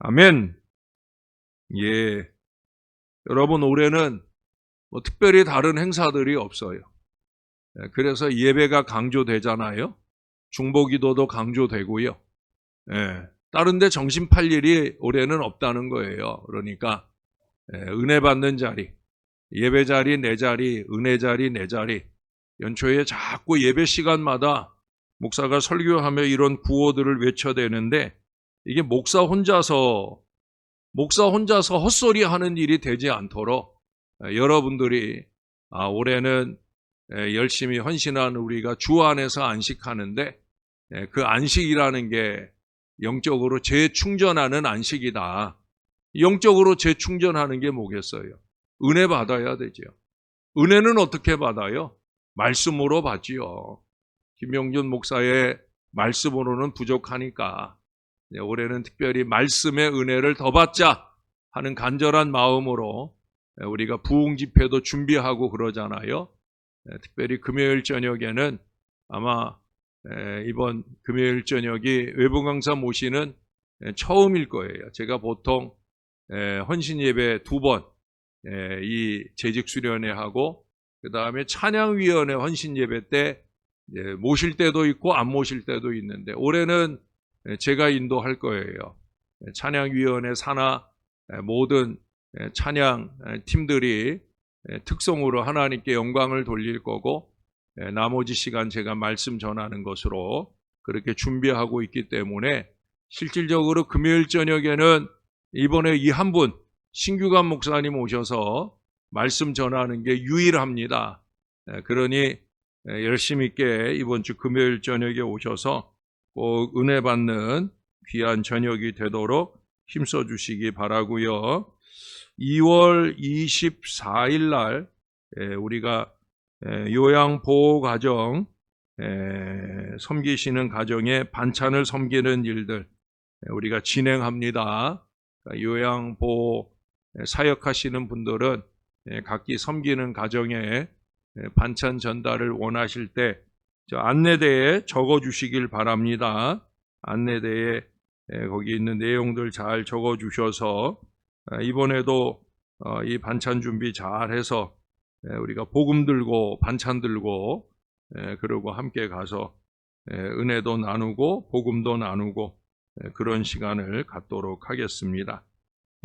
아멘. 예. 여러분, 올해는 특별히 다른 행사들이 없어요. 그래서 예배가 강조되잖아요. 중보기도도 강조되고요. 다른 데 정신 팔 일이 올해는 없다는 거예요. 그러니까 은혜 받는 자리, 예배 자리, 내 자리, 은혜 자리, 내 자리. 연초에 자꾸 예배 시간마다 목사가 설교하며 이런 구호들을 외쳐대는데 이게 목사 혼자서 헛소리 하는 일이 되지 않도록 여러분들이 올해는 열심히 헌신한 우리가 주 안에서 안식하는데 그 안식이라는 게 영적으로 재충전하는 안식이다. 영적으로 재충전하는 게 뭐겠어요? 은혜 받아야 되죠. 은혜는 어떻게 받아요? 말씀으로 받지요. 김영준 목사의 말씀으로는 부족하니까 올해는 특별히 말씀의 은혜를 더 받자 하는 간절한 마음으로 우리가 부흥 집회도 준비하고 그러잖아요. 특별히 금요일 저녁에는 아마 이번 금요일 저녁이 외부 강사 모시는 처음일 거예요. 제가 보통 헌신 예배 2번 이 재직 수련회하고 그 다음에 찬양위원회 헌신 예배 때 모실 때도 있고 안 모실 때도 있는데 올해는 제가 인도할 거예요. 찬양위원회 산하 모든 찬양 팀들이 특성으로 하나님께 영광을 돌릴 거고 나머지 시간 제가 말씀 전하는 것으로 그렇게 준비하고 있기 때문에 실질적으로 금요일 저녁에는 이번에 이 한 분 신규관 목사님 오셔서 말씀 전하는 게 유일합니다. 그러니 열심히 있게 이번 주 금요일 저녁에 오셔서 꼭 은혜 받는 귀한 저녁이 되도록 힘써 주시기 바라고요. 2월 24일 날 우리가 요양보호가정 섬기시는 가정의 반찬을 섬기는 일들 우리가 진행합니다. 요양보호 사역하시는 분들은 각기 섬기는 가정에 반찬 전달을 원하실 때 안내대에 적어주시길 바랍니다. 안내대에 거기 있는 내용들 잘 적어주셔서 이번에도 이 반찬 준비 잘해서 우리가 복음 들고 반찬 들고 그러고 함께 가서 은혜도 나누고 복음도 나누고 그런 시간을 갖도록 하겠습니다.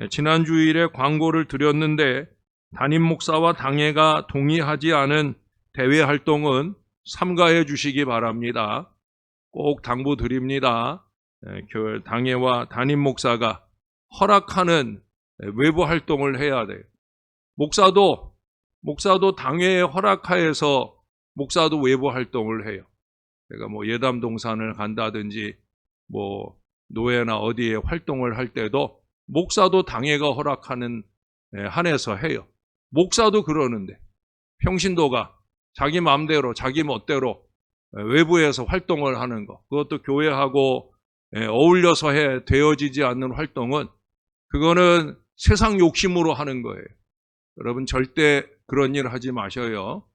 지난 주일에 광고를 드렸는데 담임 목사와 당회가 동의하지 않은 대외 활동은 삼가해 주시기 바랍니다. 꼭 당부드립니다. 당회와 담임 목사가 허락하는 외부 활동을 해야 돼요. 목사도 당회의 허락하에서 목사도 외부 활동을 해요. 제가 예담 동산을 간다든지 노예나 어디에 활동을 할 때도 목사도 당회가 허락하는 한해서 해요. 목사도 그러는데 평신도가 자기 마음대로 자기 멋대로 외부에서 활동을 하는 것, 그것도 교회하고 어울려서 되어지지 않는 활동은 그거는 세상 욕심으로 하는 거예요. 여러분 절대 그런 일 하지 마셔요.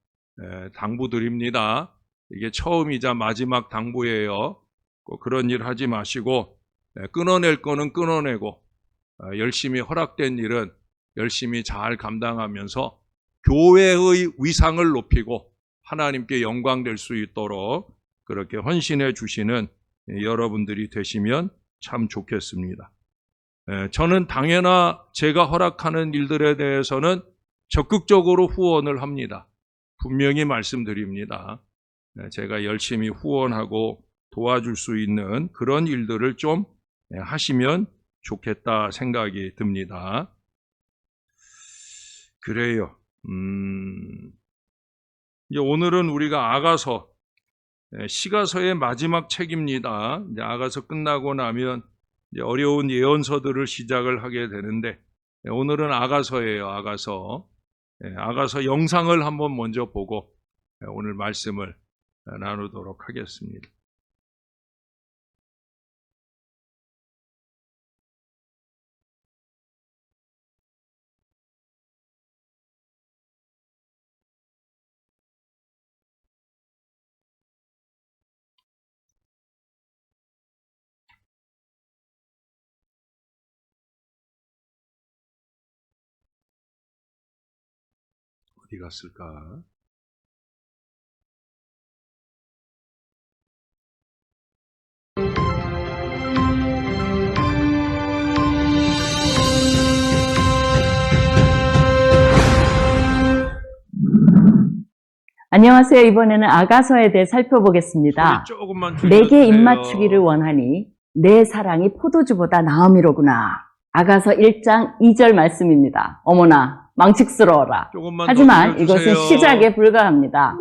당부드립니다. 이게 처음이자 마지막 당부예요. 꼭 그런 일 하지 마시고 끊어낼 거는 끊어내고 열심히 허락된 일은 열심히 잘 감당하면서 교회의 위상을 높이고 하나님께 영광 될 수 있도록 그렇게 헌신해 주시는 여러분들이 되시면 참 좋겠습니다. 저는 당연히 제가 허락하는 일들에 대해서는 적극적으로 후원을 합니다. 분명히 말씀드립니다. 제가 열심히 후원하고 도와줄 수 있는 그런 일들을 좀 하시면 좋겠다 생각이 듭니다. 그래요. 이제 오늘은 우리가 아가서, 시가서의 마지막 책입니다. 이제 아가서 끝나고 나면 이제 어려운 예언서들을 시작을 하게 되는데 오늘은 아가서예요. 아가서. 아가서 영상을 한번 먼저 보고 오늘 말씀을 나누도록 하겠습니다. 어디 갔을까? 안녕하세요. 이번에는 아가서에 대해 살펴보겠습니다. 소리 조금만 내게 줄여주세요. 입맞추기를 원하니 내 사랑이 포도주보다 나음이로구나. 아가서 1장 2절 말씀입니다. 어머나 망측스러워라. 조금만 하지만 더 줄여주세요. 이것은 시작에 불과합니다.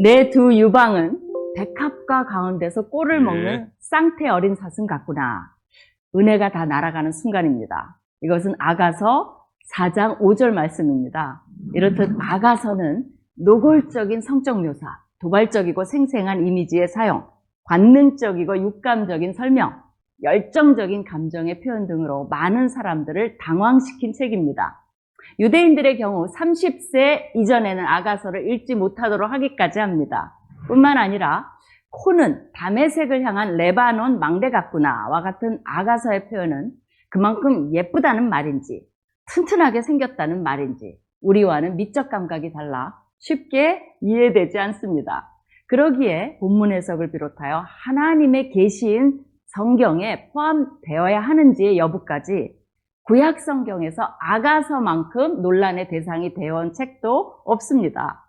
내 두 유방은 백합과 가운데서 꿀을 네. 먹는 쌍태 어린 사슴 같구나. 은혜가 다 날아가는 순간입니다. 이것은 아가서 4장 5절 말씀입니다. 이렇듯 아가서는 노골적인 성적 묘사, 도발적이고 생생한 이미지의 사용, 관능적이고 육감적인 설명, 열정적인 감정의 표현 등으로 많은 사람들을 당황시킨 책입니다. 유대인들의 경우 30세 이전에는 아가서를 읽지 못하도록 하기까지 합니다. 뿐만 아니라 코는 다메섹을 향한 레바논 망대 같구나와 같은 아가서의 표현은 그만큼 예쁘다는 말인지 튼튼하게 생겼다는 말인지 우리와는 미적 감각이 달라 쉽게 이해되지 않습니다. 그러기에 본문 해석을 비롯하여 하나님의 계시인 성경에 포함되어야 하는지의 여부까지 구약 성경에서 아가서만큼 논란의 대상이 되어온 책도 없습니다.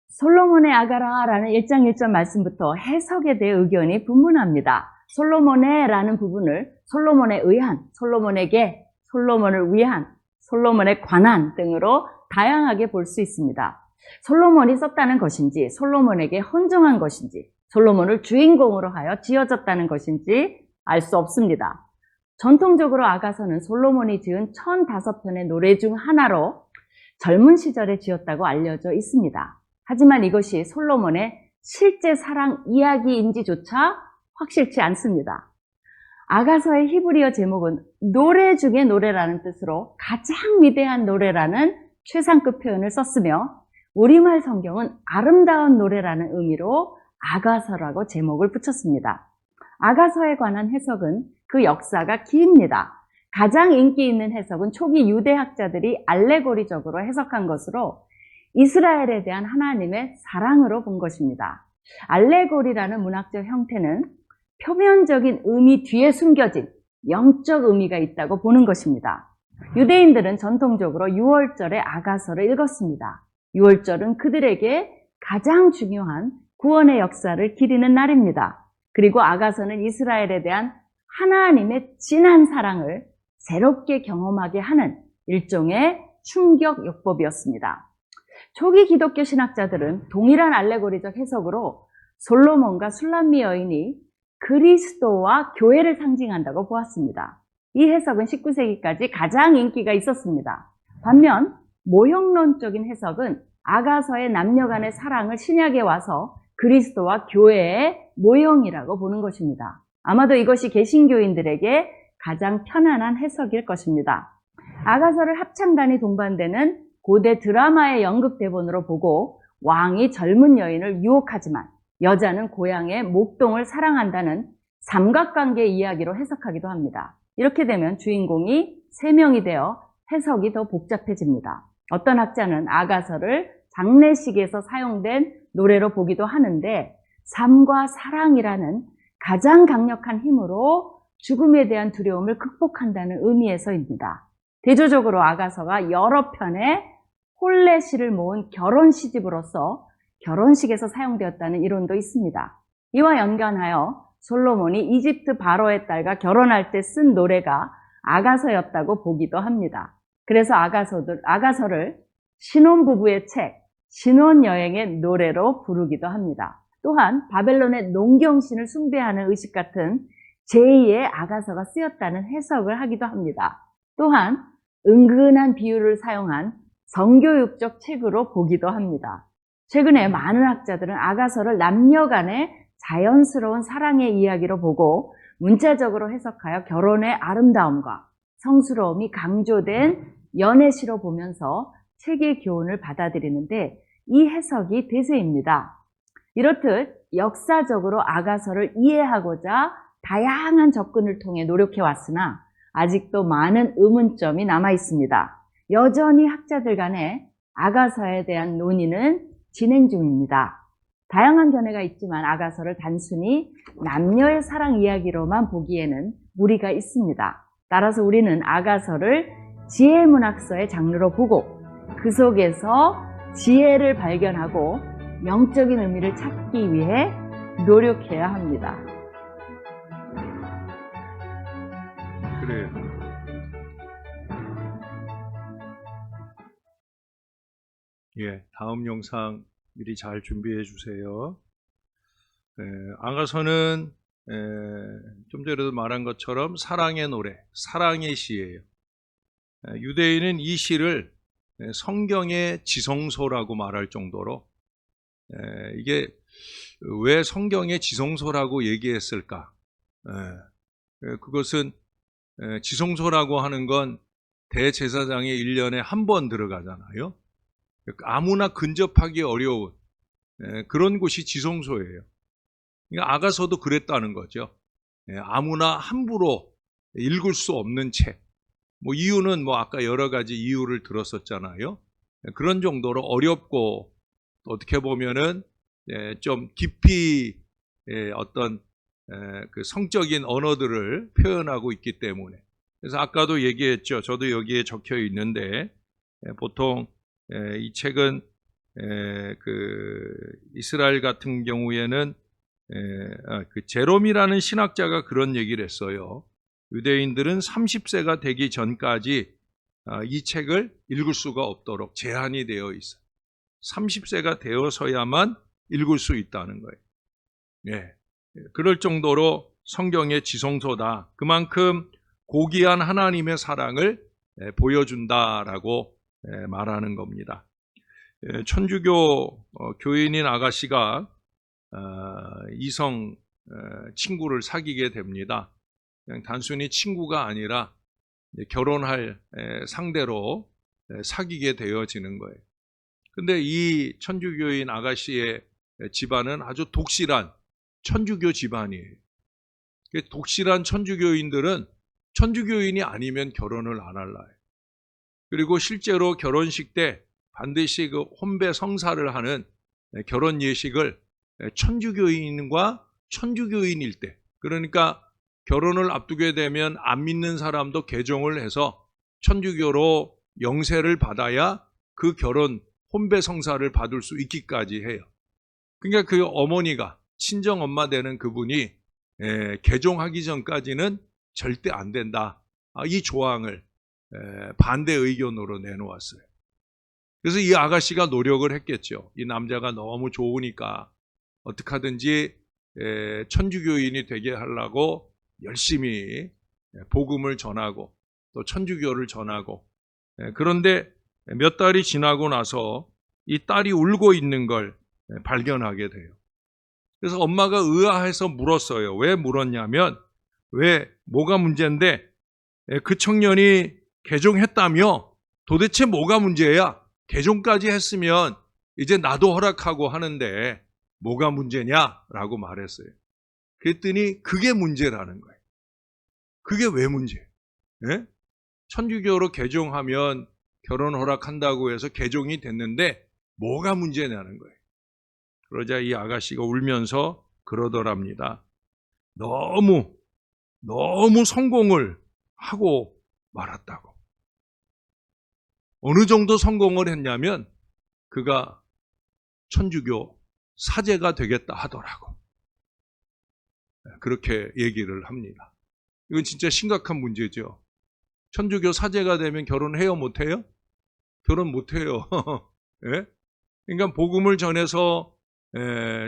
솔로몬의 아가라라는 1장 1절 말씀부터 해석에 대해 의견이 분분합니다. 솔로몬의라는 부분을 솔로몬에 의한, 솔로몬에게, 솔로몬을 위한, 솔로몬에 관한 등으로 다양하게 볼 수 있습니다. 솔로몬이 썼다는 것인지, 솔로몬에게 헌정한 것인지, 솔로몬을 주인공으로 하여 지어졌다는 것인지 알 수 없습니다. 전통적으로 아가서는 솔로몬이 지은 1005편의 노래 중 하나로 젊은 시절에 지었다고 알려져 있습니다. 하지만 이것이 솔로몬의 실제 사랑 이야기인지조차 확실치 않습니다. 아가서의 히브리어 제목은 노래 중에 노래라는 뜻으로 가장 위대한 노래라는 최상급 표현을 썼으며 우리말 성경은 아름다운 노래라는 의미로 아가서라고 제목을 붙였습니다. 아가서에 관한 해석은 그 역사가 깁니다. 가장 인기 있는 해석은 초기 유대학자들이 알레고리적으로 해석한 것으로 이스라엘에 대한 하나님의 사랑으로 본 것입니다. 알레고리라는 문학적 형태는 표면적인 의미 뒤에 숨겨진 영적 의미가 있다고 보는 것입니다. 유대인들은 전통적으로 6월절에 아가서를 읽었습니다. 6월절은 그들에게 가장 중요한 구원의 역사를 기리는 날입니다. 그리고 아가서는 이스라엘에 대한 하나님의 진한 사랑을 새롭게 경험하게 하는 일종의 충격 요법이었습니다. 초기 기독교 신학자들은 동일한 알레고리적 해석으로 솔로몬과 술람미 여인이 그리스도와 교회를 상징한다고 보았습니다. 이 해석은 19세기까지 가장 인기가 있었습니다. 반면 모형론적인 해석은 아가서의 남녀 간의 사랑을 신약에 와서 그리스도와 교회의 모형이라고 보는 것입니다. 아마도 이것이 개신교인들에게 가장 편안한 해석일 것입니다. 아가서를 합창단이 동반되는 고대 드라마의 연극 대본으로 보고 왕이 젊은 여인을 유혹하지만 여자는 고향의 목동을 사랑한다는 삼각관계 이야기로 해석하기도 합니다. 이렇게 되면 주인공이 3명이 되어 해석이 더 복잡해집니다. 어떤 학자는 아가서를 장례식에서 사용된 노래로 보기도 하는데 삶과 사랑이라는 가장 강력한 힘으로 죽음에 대한 두려움을 극복한다는 의미에서입니다. 대조적으로 아가서가 여러 편의 홀레시를 모은 결혼 시집으로서 결혼식에서 사용되었다는 이론도 있습니다. 이와 연관하여 솔로몬이 이집트 바로의 딸과 결혼할 때 쓴 노래가 아가서였다고 보기도 합니다. 그래서 아가서를 신혼부부의 책, 신혼여행의 노래로 부르기도 합니다. 또한 바벨론의 농경신을 숭배하는 의식 같은 제2의 아가서가 쓰였다는 해석을 하기도 합니다. 또한 은근한 비유를 사용한 성교육적 책으로 보기도 합니다. 최근에 많은 학자들은 아가서를 남녀 간의 자연스러운 사랑의 이야기로 보고 문자적으로 해석하여 결혼의 아름다움과 성스러움이 강조된 연애시로 보면서 책의 교훈을 받아들이는데 이 해석이 대세입니다. 이렇듯 역사적으로 아가서를 이해하고자 다양한 접근을 통해 노력해왔으나 아직도 많은 의문점이 남아 있습니다. 여전히 학자들 간에 아가서에 대한 논의는 진행 중입니다. 다양한 견해가 있지만 아가서를 단순히 남녀의 사랑 이야기로만 보기에는 무리가 있습니다. 따라서 우리는 아가서를 지혜문학서의 장르로 보고 그 속에서 지혜를 발견하고 영적인 의미를 찾기 위해 노력해야 합니다. 그래요. 예, 다음 영상 미리 잘 준비해 주세요. 아가서는 좀 전에도 말한 것처럼 사랑의 노래, 사랑의 시예요. 유대인은 이 시를 성경의 지성소라고 말할 정도로 이게 왜 성경의 지성소라고 얘기했을까? 그것은 지성소라고 하는 건 대제사장이 1년에 한 번 들어가잖아요. 아무나 근접하기 어려운 그런 곳이 지성소예요. 그러니까 아가서도 그랬다는 거죠. 아무나 함부로 읽을 수 없는 책. 뭐 이유는 뭐 아까 여러 가지 이유를 들었었잖아요. 그런 정도로 어렵고 어떻게 보면은 좀 깊이 어떤 그 성적인 언어들을 표현하고 있기 때문에. 그래서 아까도 얘기했죠. 저도 여기에 적혀 있는데 보통 이 책은 그 이스라엘 같은 경우에는 그 제롬이라는 신학자가 그런 얘기를 했어요. 유대인들은 30세가 되기 전까지 이 책을 읽을 수가 없도록 제한이 되어 있어요. 30세가 되어서야만 읽을 수 있다는 거예요. 예, 그럴 정도로 성경의 지성소다. 그만큼 고귀한 하나님의 사랑을 보여준다라고 말하는 겁니다. 천주교 교인인 아가씨가 이성 친구를 사귀게 됩니다. 그냥 단순히 친구가 아니라 결혼할 상대로 사귀게 되어지는 거예요. 근데 이 천주교인 아가씨의 집안은 아주 독실한 천주교 집안이에요. 독실한 천주교인들은 천주교인이 아니면 결혼을 안 할라요. 그리고 실제로 결혼식 때 반드시 그 혼배 성사를 하는 결혼 예식을 천주교인과 천주교인일 때, 그러니까 결혼을 앞두게 되면 안 믿는 사람도 개종을 해서 천주교로 영세를 받아야 그 결혼 혼배 성사를 받을 수 있기까지 해요. 그러니까 그 어머니가 친정 엄마 되는 그분이 개종하기 전까지는 절대 안 된다. 이 조항을 반대 의견으로 내놓았어요. 그래서 이 아가씨가 노력을 했겠죠. 이 남자가 너무 좋으니까 어떻게 하든지 천주교인이 되게 하려고 열심히 복음을 전하고 또 천주교를 전하고, 그런데 몇 달이 지나고 나서 이 딸이 울고 있는 걸 발견하게 돼요. 그래서 엄마가 의아해서 물었어요. 왜 물었냐면, 뭐가 문제인데 그 청년이 개종했다며? 도대체 뭐가 문제야? 개종까지 했으면 이제 나도 허락하고 하는데 뭐가 문제냐라고 말했어요. 그랬더니 그게 문제라는 거예요. 그게 왜 문제예요? 예? 천주교로 개종하면 결혼 허락한다고 해서 개종이 됐는데 뭐가 문제냐는 거예요. 그러자 이 아가씨가 울면서 그러더랍니다. 너무 성공을 하고 말았다고. 어느 정도 성공을 했냐면 그가 천주교 사제가 되겠다 하더라고. 그렇게 얘기를 합니다. 이건 진짜 심각한 문제죠. 천주교 사제가 되면 결혼해요, 못해요? 결혼 못해요. 예? 그러니까 복음을 전해서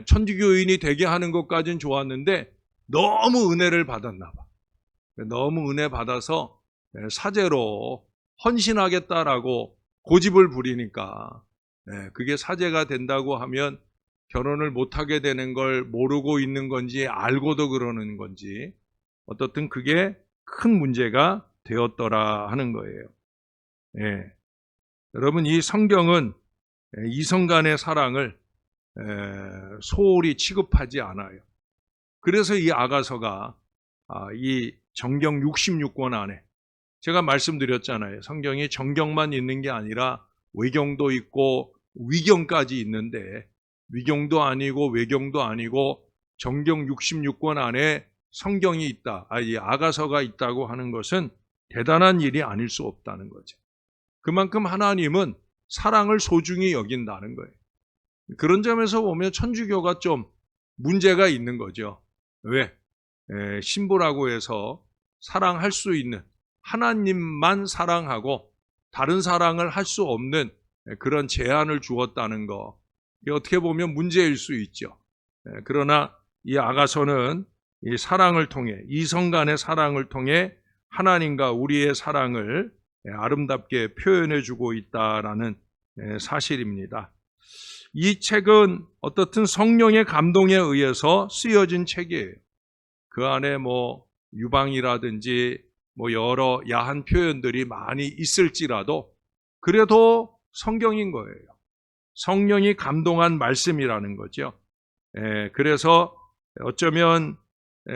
천주교인이 되게 하는 것까지는 좋았는데 너무 은혜를 받았나 봐. 너무 은혜 받아서 사제로 헌신하겠다라고 고집을 부리니까 그게 사제가 된다고 하면 결혼을 못하게 되는 걸 모르고 있는 건지 알고도 그러는 건지 어떻든 그게 큰 문제가 되었더라 하는 거예요. 여러분, 이 성경은 이성 간의 사랑을 소홀히 취급하지 않아요. 그래서 이 아가서가 이 정경 66권 안에, 제가 말씀드렸잖아요. 성경이 정경만 있는 게 아니라 외경도 있고 위경까지 있는데 위경도 아니고 외경도 아니고 정경 66권 안에 성경이 있다, 이 아가서가 있다고 하는 것은 대단한 일이 아닐 수 없다는 거죠. 그만큼 하나님은 사랑을 소중히 여긴다는 거예요. 그런 점에서 보면 천주교가 좀 문제가 있는 거죠. 왜? 신부라고 해서 사랑할 수 있는 하나님만 사랑하고 다른 사랑을 할 수 없는 그런 제한을 주었다는 거, 이게 어떻게 보면 문제일 수 있죠. 그러나 이 아가서는 이 사랑을 통해, 이성 간의 사랑을 통해 하나님과 우리의 사랑을 아름답게 표현해 주고 있다라는 사실입니다. 이 책은 어떻든 성령의 감동에 의해서 쓰여진 책이에요. 그 안에 유방이라든지 여러 야한 표현들이 많이 있을지라도 그래도 성경인 거예요. 성령이 감동한 말씀이라는 거죠. 그래서 어쩌면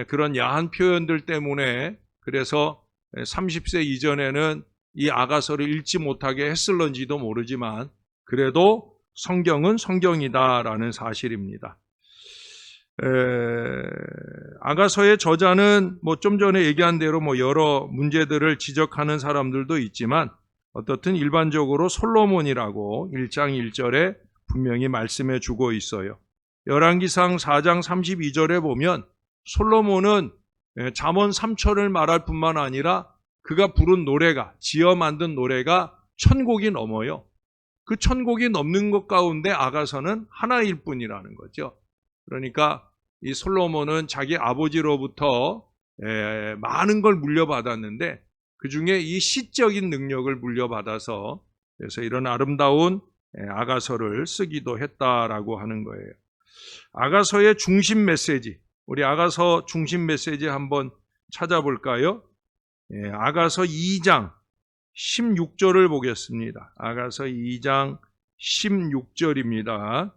그런 야한 표현들 때문에 그래서 30세 이전에는 이 아가서를 읽지 못하게 했을런지도 모르지만 그래도 성경은 성경이다라는 사실입니다. 아가서의 저자는 좀 전에 얘기한 대로 여러 문제들을 지적하는 사람들도 있지만 어떻든 일반적으로 솔로몬이라고 1장 1절에 분명히 말씀해 주고 있어요. 열왕기상 4장 32절에 보면 솔로몬은 잠언 3천을 말할 뿐만 아니라 그가 부른 노래가, 지어 만든 노래가 1000곡이 넘어요. 그 1000곡이 넘는 것 가운데 아가서는 하나일 뿐이라는 거죠. 그러니까 이 솔로몬은 자기 아버지로부터 많은 걸 물려받았는데 그 중에 이 시적인 능력을 물려받아서 그래서 이런 아름다운 아가서를 쓰기도 했다라고 하는 거예요. 아가서의 중심 메시지, 우리 아가서 중심 메시지 한번 찾아볼까요? 아가서 2장 16절을 보겠습니다. 아가서 2장 16절입니다.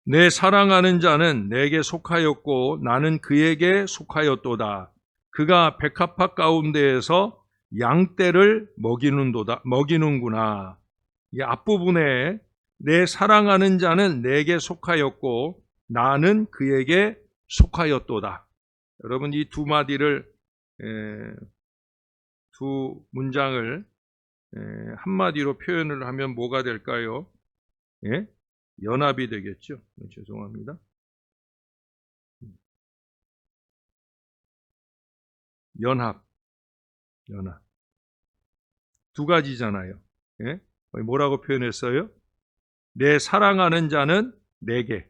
내 사랑하는 자는 내게 속하였고 나는 그에게 속하였도다. 그가 백합화 가운데에서 양떼를 먹이는구나. 이 앞부분에 내 사랑하는 자는 내게 속하였고 나는 그에게 속하였도다. 여러분 이 두 마디를 두 문장을 한마디로 표현을 하면 뭐가 될까요? 예? 연합이 되겠죠. 죄송합니다. 연합. 두 가지잖아요. 예? 뭐라고 표현했어요? 내 사랑하는 자는 내게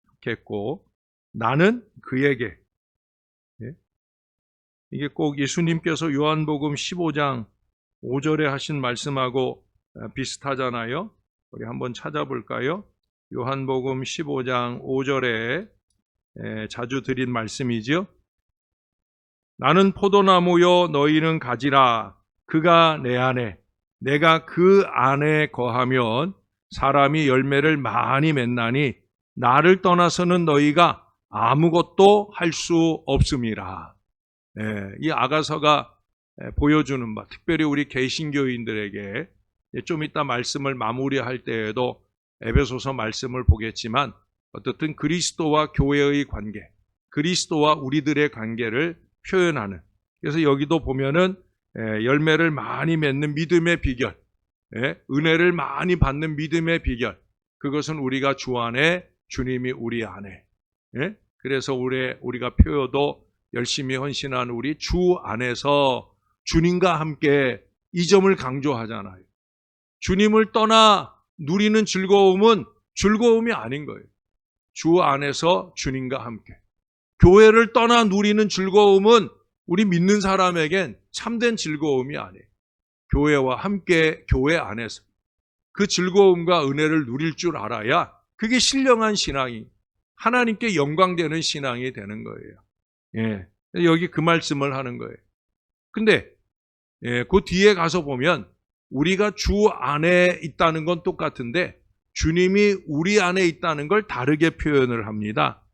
속했고 나는 그에게. 예? 이게 꼭 예수님께서 요한복음 15장 5절에 하신 말씀하고 비슷하잖아요. 우리 한번 찾아볼까요? 요한복음 15장 5절에 자주 드린 말씀이죠. 나는 포도나무요 너희는 가지라. 그가 내 안에 내가 그 안에 거하면 사람이 열매를 많이 맺나니 나를 떠나서는 너희가 아무것도 할 수 없음이라. 이 아가서가 보여주는 바, 특별히 우리 개신교인들에게 좀 이따 말씀을 마무리할 때에도 에베소서 말씀을 보겠지만 어떻든 그리스도와 교회의 관계, 그리스도와 우리들의 관계를 표현하는, 그래서 여기도 보면은 열매를 많이 맺는 믿음의 비결, 은혜를 많이 받는 믿음의 비결, 그것은 우리가 주 안에, 주님이 우리 안에. 그래서 우리가 표효도 열심히 헌신한 우리 주 안에서 주님과 함께 이 점을 강조하잖아요. 주님을 떠나 누리는 즐거움은 즐거움이 아닌 거예요. 주 안에서 주님과 함께. 교회를 떠나 누리는 즐거움은 우리 믿는 사람에겐 참된 즐거움이 아니에요. 교회와 함께 교회 안에서 그 즐거움과 은혜를 누릴 줄 알아야 그게 신령한 신앙이, 하나님께 영광되는 신앙이 되는 거예요. 여기 그 말씀을 하는 거예요. 근데 그 뒤에 가서 보면 우리가 주 안에 있다는 건 똑같은데 주님이 우리 안에 있다는 걸 다르게 표현을 합니다.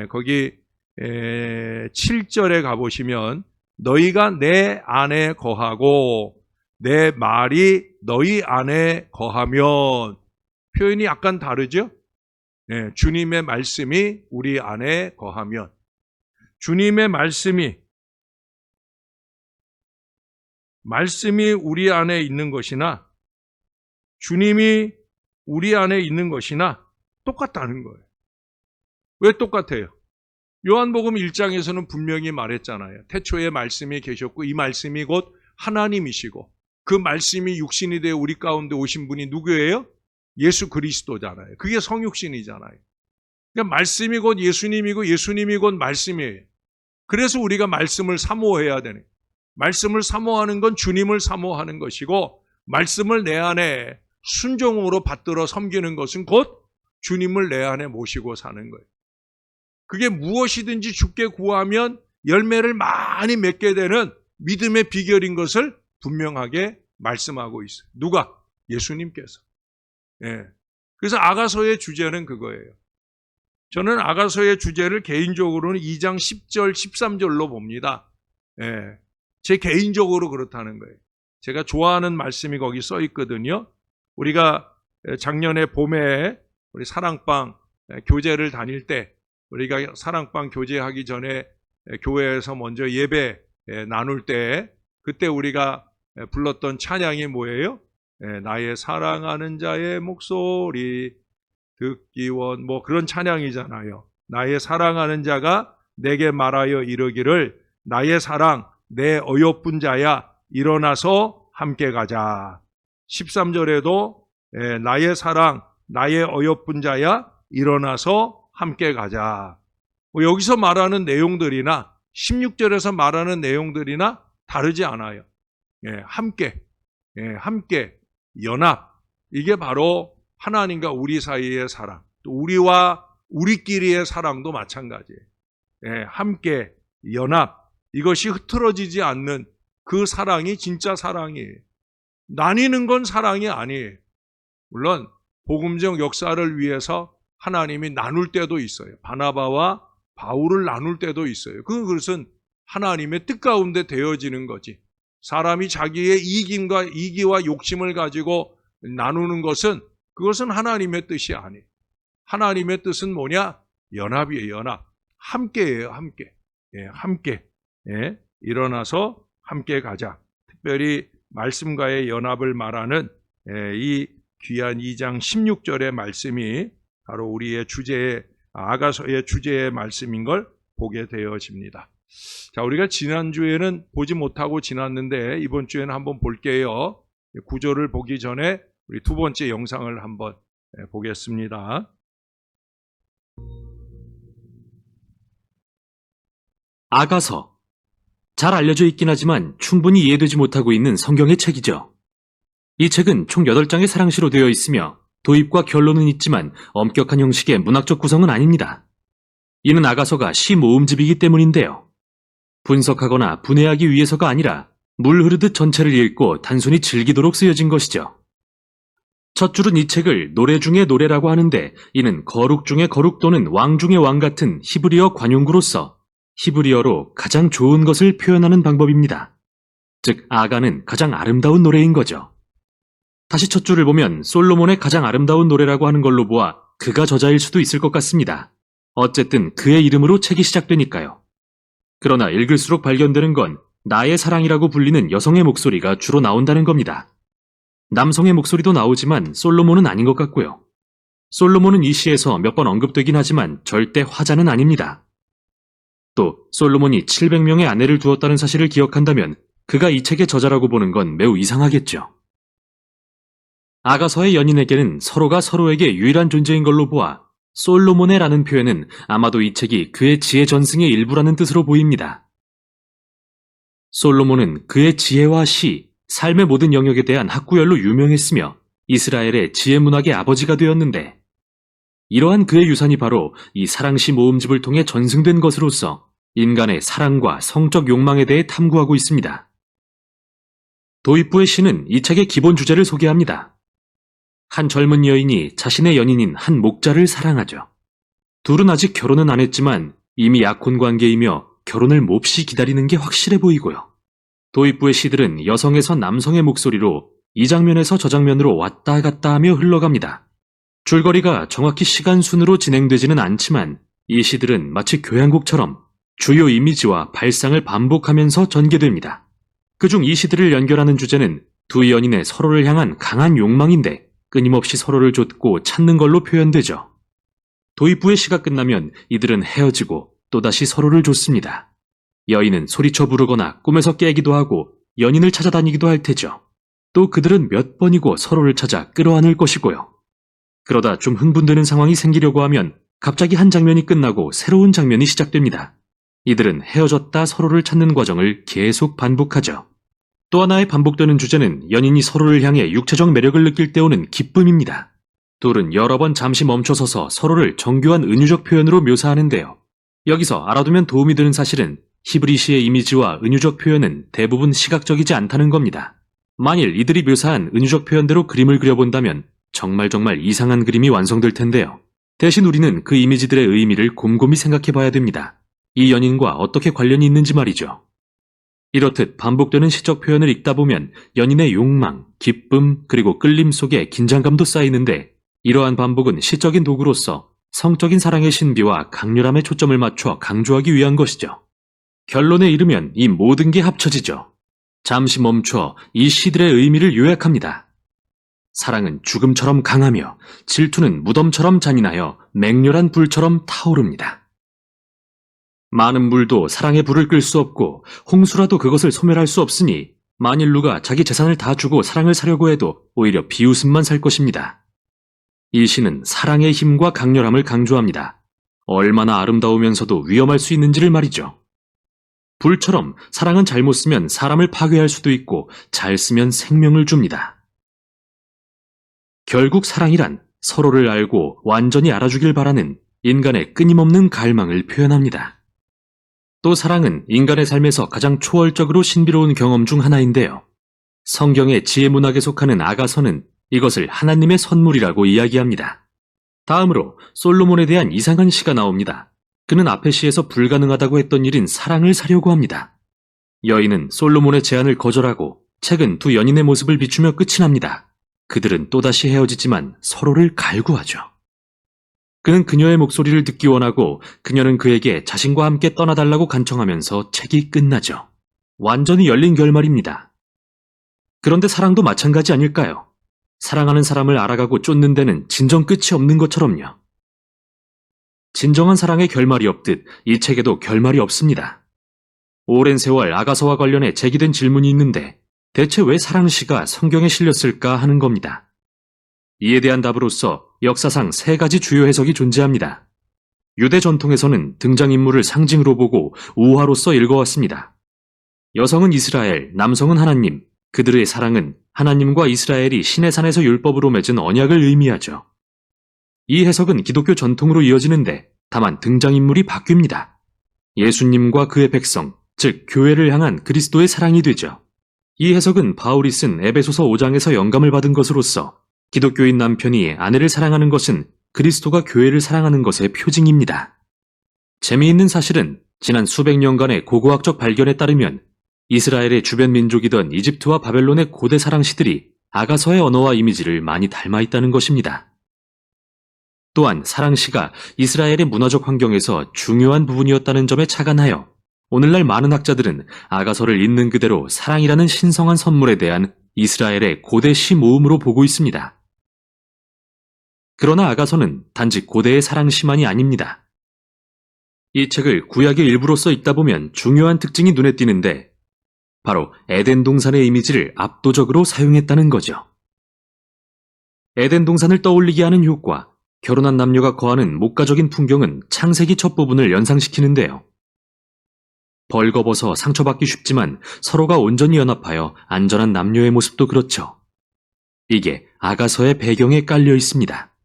거기 7절에 가보시면 너희가 내 안에 거하고 내 말이 너희 안에 거하면 표현이 약간 다르죠? 주님의 말씀이 우리 안에 거하면 주님의 말씀이 우리 안에 있는 것이나 주님이 우리 안에 있는 것이나 똑같다는 거예요. 왜 똑같아요? 요한복음 1장에서는 분명히 말했잖아요. 태초에 말씀이 계셨고 이 말씀이 곧 하나님이시고 그 말씀이 육신이 되어 우리 가운데 오신 분이 누구예요? 예수 그리스도잖아요. 그게 성육신이잖아요. 그러니까 말씀이 곧 예수님이고 예수님이 곧 말씀이에요. 그래서 우리가 말씀을 사모해야 되는 거예요. 말씀을 사모하는 건 주님을 사모하는 것이고 말씀을 내 안에 순종으로 받들어 섬기는 것은 곧 주님을 내 안에 모시고 사는 거예요. 그게 무엇이든지 주께 구하면 열매를 많이 맺게 되는 믿음의 비결인 것을 분명하게 말씀하고 있어요. 누가? 예수님께서. 그래서 아가서의 주제는 그거예요. 저는 아가서의 주제를 개인적으로는 2장 10절, 13절로 봅니다. 제 개인적으로 그렇다는 거예요. 제가 좋아하는 말씀이 거기 써 있거든요. 우리가 작년에 봄에 우리 사랑방 교제를 다닐 때 우리가 사랑방 교제하기 전에 교회에서 먼저 예배 나눌 때 그때 우리가 불렀던 찬양이 뭐예요? 나의 사랑하는 자의 목소리 듣기 원 뭐 그런 찬양이잖아요. 나의 사랑하는 자가 내게 말하여 이르기를 나의 사랑 내 어여쁜 자야 일어나서 함께 가자. 13절에도 나의 사랑 나의 어여쁜 자야 일어나서 함께 가자. 여기서 말하는 내용들이나 16절에서 말하는 내용들이나 다르지 않아요. 함께 연합. 이게 바로 하나님과 우리 사이의 사랑, 또 우리와 우리끼리의 사랑도 마찬가지예요. 함께 연합. 이것이 흐트러지지 않는 그 사랑이 진짜 사랑이에요. 나뉘는 건 사랑이 아니에요. 물론 복음적 역사를 위해서 하나님이 나눌 때도 있어요. 바나바와 바울을 나눌 때도 있어요. 그것은 하나님의 뜻 가운데 되어지는 거지. 사람이 자기의 이기와 욕심을 가지고 나누는 것은 그것은 하나님의 뜻이 아니에요. 하나님의 뜻은 뭐냐? 연합이에요. 연합. 함께예요. 함께. 함께. 일어나서 함께 가자. 특별히 말씀과의 연합을 말하는 이 귀한 2장 16절의 말씀이 바로 우리의 주제의 아가서의 주제의 말씀인 걸 보게 되어집니다. 자, 우리가 지난주에는 보지 못하고 지났는데 이번 주에는 한번 볼게요. 구절을 보기 전에 우리 두 번째 영상을 한번 보겠습니다. 아가서. 잘 알려져 있긴 하지만 충분히 이해되지 못하고 있는 성경의 책이죠. 이 책은 총 8장의 사랑시로 되어 있으며 도입과 결론은 있지만 엄격한 형식의 문학적 구성은 아닙니다. 이는 아가서가 시 모음집이기 때문인데요. 분석하거나 분해하기 위해서가 아니라 물 흐르듯 전체를 읽고 단순히 즐기도록 쓰여진 것이죠. 첫 줄은 이 책을 노래 중의 노래라고 하는데 이는 거룩 중의 거룩 또는 왕 중의 왕 같은 히브리어 관용구로서 히브리어로 가장 좋은 것을 표현하는 방법입니다. 즉 아가는 가장 아름다운 노래인 거죠. 다시 첫 줄을 보면 솔로몬의 가장 아름다운 노래라고 하는 걸로 보아 그가 저자일 수도 있을 것 같습니다. 어쨌든 그의 이름으로 책이 시작되니까요. 그러나 읽을수록 발견되는 건 나의 사랑이라고 불리는 여성의 목소리가 주로 나온다는 겁니다. 남성의 목소리도 나오지만 솔로몬은 아닌 것 같고요. 솔로몬은 이 시에서 몇 번 언급되긴 하지만 절대 화자는 아닙니다. 또 솔로몬이 700명의 아내를 두었다는 사실을 기억한다면 그가 이 책의 저자라고 보는 건 매우 이상하겠죠. 아가서의 연인에게는 서로가 서로에게 유일한 존재인 걸로 보아 솔로몬의라는 표현은 아마도 이 책이 그의 지혜 전승의 일부라는 뜻으로 보입니다. 솔로몬은 그의 지혜와 시, 삶의 모든 영역에 대한 학구열로 유명했으며 이스라엘의 지혜 문학의 아버지가 되었는데 이러한 그의 유산이 바로 이 사랑시 모음집을 통해 전승된 것으로서 인간의 사랑과 성적 욕망에 대해 탐구하고 있습니다. 도입부의 시는 이 책의 기본 주제를 소개합니다. 한 젊은 여인이 자신의 연인인 한 목자를 사랑하죠. 둘은 아직 결혼은 안 했지만 이미 약혼 관계이며 결혼을 몹시 기다리는 게 확실해 보이고요. 도입부의 시들은 여성에서 남성의 목소리로 이 장면에서 저 장면으로 왔다 갔다 하며 흘러갑니다. 줄거리가 정확히 시간 순으로 진행되지는 않지만 이 시들은 마치 교향곡처럼 주요 이미지와 발상을 반복하면서 전개됩니다. 그중 이 시들을 연결하는 주제는 두 연인의 서로를 향한 강한 욕망인데 끊임없이 서로를 좇고 찾는 걸로 표현되죠. 도입부의 시가 끝나면 이들은 헤어지고 또다시 서로를 좇습니다. 여인은 소리쳐 부르거나 꿈에서 깨기도 하고 연인을 찾아다니기도 할 테죠. 또 그들은 몇 번이고 서로를 찾아 끌어안을 것이고요. 그러다 좀 흥분되는 상황이 생기려고 하면 갑자기 한 장면이 끝나고 새로운 장면이 시작됩니다. 이들은 헤어졌다 서로를 찾는 과정을 계속 반복하죠. 또 하나의 반복되는 주제는 연인이 서로를 향해 육체적 매력을 느낄 때 오는 기쁨입니다. 둘은 여러 번 잠시 멈춰서서 서로를 정교한 은유적 표현으로 묘사하는데요. 여기서 알아두면 도움이 되는 사실은 히브리 시의 이미지와 은유적 표현은 대부분 시각적이지 않다는 겁니다. 만일 이들이 묘사한 은유적 표현대로 그림을 그려본다면 정말 이상한 그림이 완성될 텐데요. 대신 우리는 그 이미지들의 의미를 곰곰이 생각해 봐야 됩니다. 이 연인과 어떻게 관련이 있는지 말이죠. 이렇듯 반복되는 시적 표현을 읽다 보면 연인의 욕망, 기쁨, 그리고 끌림 속에 긴장감도 쌓이는데 이러한 반복은 시적인 도구로서 성적인 사랑의 신비와 강렬함에 초점을 맞춰 강조하기 위한 것이죠. 결론에 이르면 이 모든 게 합쳐지죠. 잠시 멈춰 이 시들의 의미를 요약합니다. 사랑은 죽음처럼 강하며 질투는 무덤처럼 잔인하여 맹렬한 불처럼 타오릅니다. 많은 물도 사랑의 불을 끌 수 없고 홍수라도 그것을 소멸할 수 없으니 만일 누가 자기 재산을 다 주고 사랑을 사려고 해도 오히려 비웃음만 살 것입니다. 이 시는 사랑의 힘과 강렬함을 강조합니다. 얼마나 아름다우면서도 위험할 수 있는지를 말이죠. 불처럼 사랑은 잘못 쓰면 사람을 파괴할 수도 있고 잘 쓰면 생명을 줍니다. 결국 사랑이란 서로를 알고 완전히 알아주길 바라는 인간의 끊임없는 갈망을 표현합니다. 또 사랑은 인간의 삶에서 가장 초월적으로 신비로운 경험 중 하나인데요. 성경의 지혜 문학에 속하는 아가서는 이것을 하나님의 선물이라고 이야기합니다. 다음으로 솔로몬에 대한 이상한 시가 나옵니다. 그는 앞의 시에서 불가능하다고 했던 일인 사랑을 사려고 합니다. 여인은 솔로몬의 제안을 거절하고 책은 두 연인의 모습을 비추며 끝이 납니다. 그들은 또다시 헤어지지만 서로를 갈구하죠. 그는 그녀의 목소리를 듣기 원하고 그녀는 그에게 자신과 함께 떠나달라고 간청하면서 책이 끝나죠. 완전히 열린 결말입니다. 그런데 사랑도 마찬가지 아닐까요? 사랑하는 사람을 알아가고 쫓는 데는 진정 끝이 없는 것처럼요. 진정한 사랑의 결말이 없듯 이 책에도 결말이 없습니다. 오랜 세월 아가서와 관련해 제기된 질문이 있는데 대체 왜 사랑시가 성경에 실렸을까 하는 겁니다. 이에 대한 답으로서 역사상 세 가지 주요 해석이 존재합니다. 유대 전통에서는 등장인물을 상징으로 보고 우화로서 읽어왔습니다. 여성은 이스라엘, 남성은 하나님, 그들의 사랑은 하나님과 이스라엘이 시내산에서 율법으로 맺은 언약을 의미하죠. 이 해석은 기독교 전통으로 이어지는데 다만 등장인물이 바뀝니다. 예수님과 그의 백성, 즉 교회를 향한 그리스도의 사랑이 되죠. 이 해석은 바울이 쓴 에베소서 5장에서 영감을 받은 것으로서 기독교인 남편이 아내를 사랑하는 것은 그리스도가 교회를 사랑하는 것의 표징입니다. 재미있는 사실은 지난 수백 년간의 고고학적 발견에 따르면 이스라엘의 주변 민족이던 이집트와 바벨론의 고대 사랑시들이 아가서의 언어와 이미지를 많이 닮아 있다는 것입니다. 또한 사랑시가 이스라엘의 문화적 환경에서 중요한 부분이었다는 점에 착안하여 오늘날 많은 학자들은 아가서를 있는 그대로 사랑이라는 신성한 선물에 대한 이스라엘의 고대 시 모음으로 보고 있습니다. 그러나 아가서는 단지 고대의 사랑시만이 아닙니다. 이 책을 구약의 일부로서 읽다 보면 중요한 특징이 눈에 띄는데 바로 에덴 동산의 이미지를 압도적으로 사용했다는 거죠. 에덴 동산을 떠올리게 하는 효과, 결혼한 남녀가 거하는 목가적인 풍경은 창세기 첫 부분을 연상시키는데요. 벌거벗어 상처받기 쉽지만 서로가 온전히 연합하여 안전한 남녀의 모습도 그렇죠. 이게 아가서의 배경에 깔려 있습니다.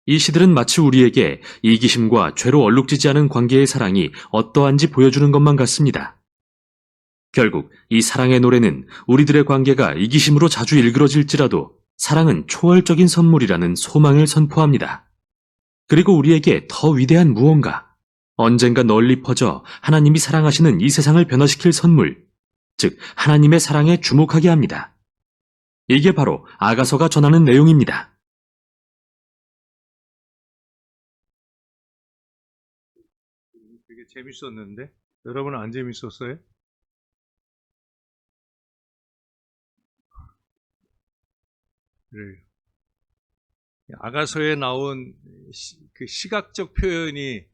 이 시들은 마치 우리에게 이기심과 죄로 얼룩지지 않은 관계의 사랑이 어떠한지 보여주는 것만 같습니다. 결국 이 사랑의 노래는 우리들의 관계가 이기심으로 자주 일그러질지라도 사랑은 초월적인 선물이라는 소망을 선포합니다. 그리고 우리에게 더 위대한 무언가, 언젠가 널리 퍼져 하나님이 사랑하시는 이 세상을 변화시킬 선물, 즉 하나님의 사랑에 주목하게 합니다. 이게 바로 아가서가 전하는 내용입니다. 되게 재밌었는데 여러분 안 재밌었어요? 그래요. 아가서에 나온 그 시각적 표현이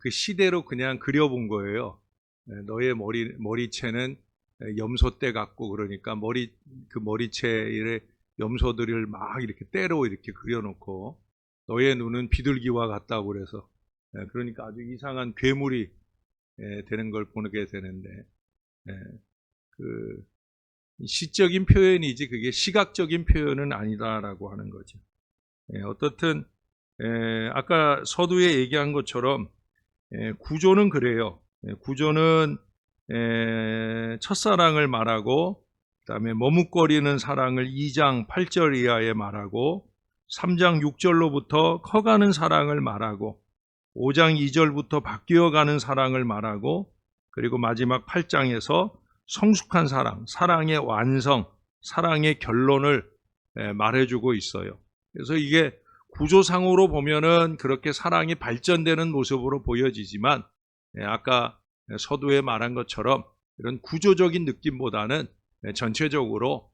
그 시대로 그냥 그려본 거예요. 너의 머리채는 염소떼 같고, 그러니까 그 머리채에 염소들을 막 이렇게 때로 이렇게 그려놓고, 너의 눈은 비둘기와 같다고 그래서, 그러니까 아주 이상한 괴물이 되는 걸 보게 되는데, 그 시적인 표현이지 그게 시각적인 표현은 아니다라고 하는 거죠. 어떻든 아까 서두에 얘기한 것처럼 구조는 그래요. 구조는 첫사랑을 말하고, 그 다음에 머뭇거리는 사랑을 2장 8절 이하에 말하고, 3장 6절로부터 커가는 사랑을 말하고, 5장 2절부터 바뀌어가는 사랑을 말하고, 그리고 마지막 8장에서 성숙한 사랑, 사랑의 완성, 사랑의 결론을 말해주고 있어요. 그래서 이게 구조상으로 보면은 그렇게 사랑이 발전되는 모습으로 보여지지만, 아까 서두에 말한 것처럼 이런 구조적인 느낌보다는 전체적으로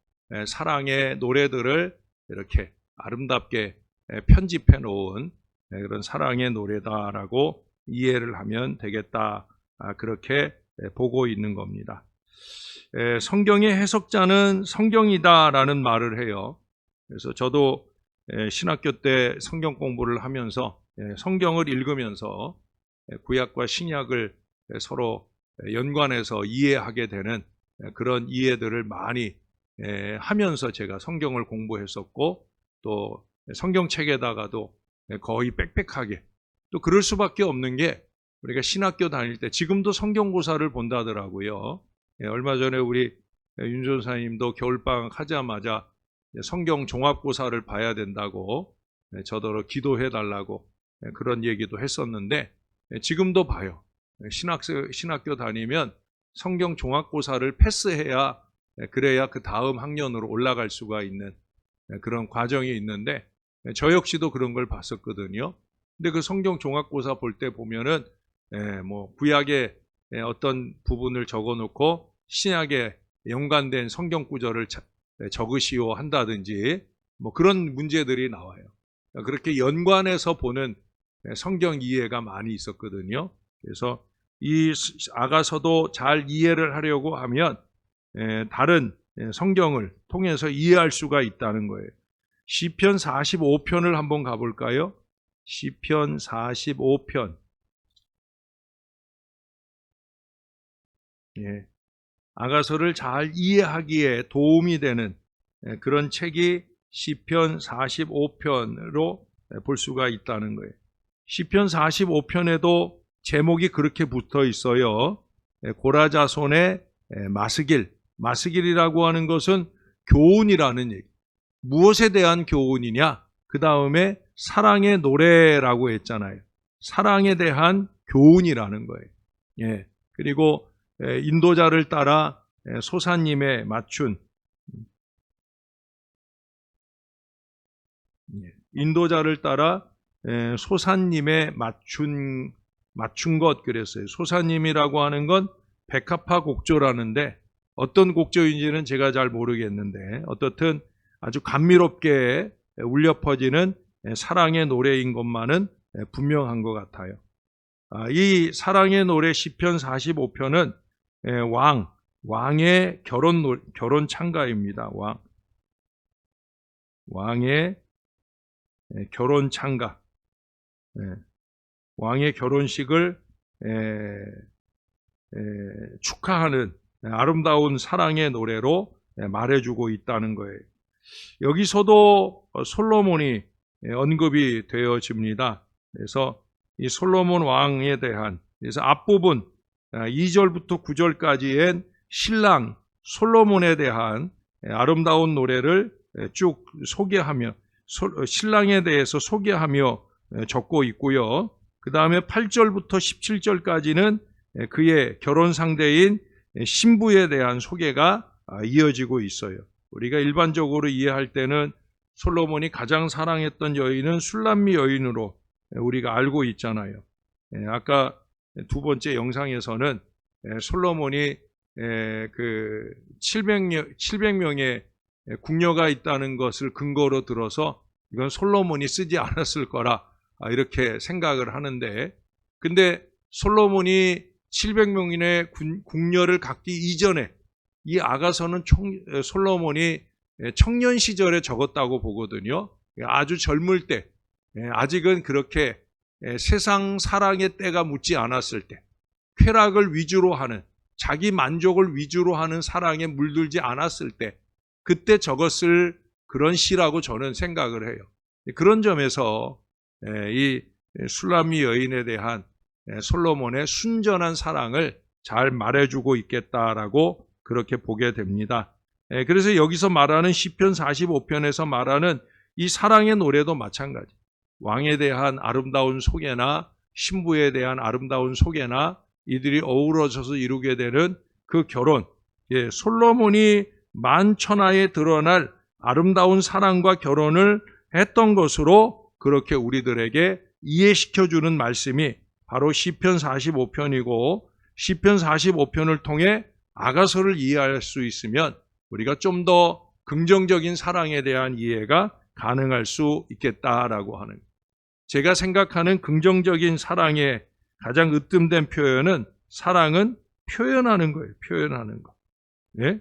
사랑의 노래들을 이렇게 아름답게 편집해 놓은 그런 사랑의 노래다라고 이해를 하면 되겠다, 그렇게 보고 있는 겁니다. 성경의 해석자는 성경이다라는 말을 해요. 그래서 저도 신학교 때 성경 공부를 하면서 성경을 읽으면서 구약과 신약을 서로 연관해서 이해하게 되는 그런 이해들을 많이 하면서 제가 성경을 공부했었고, 또 성경책에다가도 거의 빽빽하게, 또 그럴 수밖에 없는 게 우리가 신학교 다닐 때 지금도 성경고사를 본다더라고요. 얼마 전에 우리 윤 전사님도 겨울방학 하자마자 성경 종합고사를 봐야 된다고 저더러 기도해 달라고 그런 얘기도 했었는데, 지금도 봐요. 신학교 다니면 성경 종합고사를 패스해야, 그래야 그 다음 학년으로 올라갈 수가 있는 그런 과정이 있는데, 저 역시도 그런 걸 봤었거든요. 근데 그 성경 종합고사 볼 때 보면은 뭐 구약의 어떤 부분을 적어놓고 신약에 연관된 성경 구절을 적으시오 한다든지 뭐 그런 문제들이 나와요. 그렇게 연관해서 보는 성경 이해가 많이 있었거든요. 그래서 이 아가서도 잘 이해를 하려고 하면 다른 성경을 통해서 이해할 수가 있다는 거예요. 시편 45편을 한번 가볼까요? 시편 45편. 아가서를 잘 이해하기에 도움이 되는 그런 책이 시편 45편으로 볼 수가 있다는 거예요. 시편 45편에도 제목이 그렇게 붙어 있어요. 고라자손의 마스길. 마스길이라고 하는 것은 교훈이라는 얘기. 무엇에 대한 교훈이냐? 그 다음에 사랑의 노래라고 했잖아요. 사랑에 대한 교훈이라는 거예요. 그리고 인도자를 따라 소사님에 맞춘, 인도자를 따라 소사님에 맞춘 것 그랬어요. 소사님이라고 하는 건 백합화 곡조라는데, 어떤 곡조인지는 제가 잘 모르겠는데 어떻든 아주 감미롭게 울려 퍼지는 사랑의 노래인 것만은 분명한 것 같아요. 이 사랑의 노래 시편 45편은 왕의 결혼 찬가입니다. 왕의 결혼 찬가. 왕의 결혼식을 축하하는 아름다운 사랑의 노래로 말해주고 있다는 거예요. 여기서도 솔로몬이 언급이 되어집니다. 그래서 이 솔로몬 왕에 대한, 그래서 앞부분 2절부터 9절까지의 신랑 솔로몬에 대한 아름다운 노래를 쭉 소개하며, 신랑에 대해서 소개하며 적고 있고요. 그 다음에 8절부터 17절까지는 그의 결혼 상대인 신부에 대한 소개가 이어지고 있어요. 우리가 일반적으로 이해할 때는 솔로몬이 가장 사랑했던 여인은 술람미 여인으로 우리가 알고 있잖아요. 아까 두 번째 영상에서는 솔로몬이 그 700명의 궁녀가 있다는 것을 근거로 들어서 이건 솔로몬이 쓰지 않았을 거라 이렇게 생각을 하는데, 근데 솔로몬이 700명의 궁녀를 갖기 이전에 이 아가서는 솔로몬이 청년 시절에 적었다고 보거든요. 아주 젊을 때, 아직은 그렇게 세상 사랑의 때가 묻지 않았을 때, 쾌락을 위주로 하는, 자기 만족을 위주로 하는 사랑에 물들지 않았을 때, 그때 적었을 그런 시라고 저는 생각을 해요. 그런 점에서 이 술람미 여인에 대한 솔로몬의 순전한 사랑을 잘 말해주고 있겠다라고 그렇게 보게 됩니다. 그래서 여기서 말하는 시편 45편에서 말하는 이 사랑의 노래도 마찬가지. 왕에 대한 아름다운 소개나 신부에 대한 아름다운 소개나 이들이 어우러져서 이루게 되는 그 결혼, 솔로몬이 만천하에 드러날 아름다운 사랑과 결혼을 했던 것으로 그렇게 우리들에게 이해시켜주는 말씀이 바로 시편 45편이고, 시편 45편을 통해 아가서를 이해할 수 있으면 우리가 좀 더 긍정적인 사랑에 대한 이해가 가능할 수 있겠다라고 하는, 제가 생각하는 긍정적인 사랑의 가장 으뜸된 표현은 사랑은 표현하는 거예요. 표현하는 거. 예?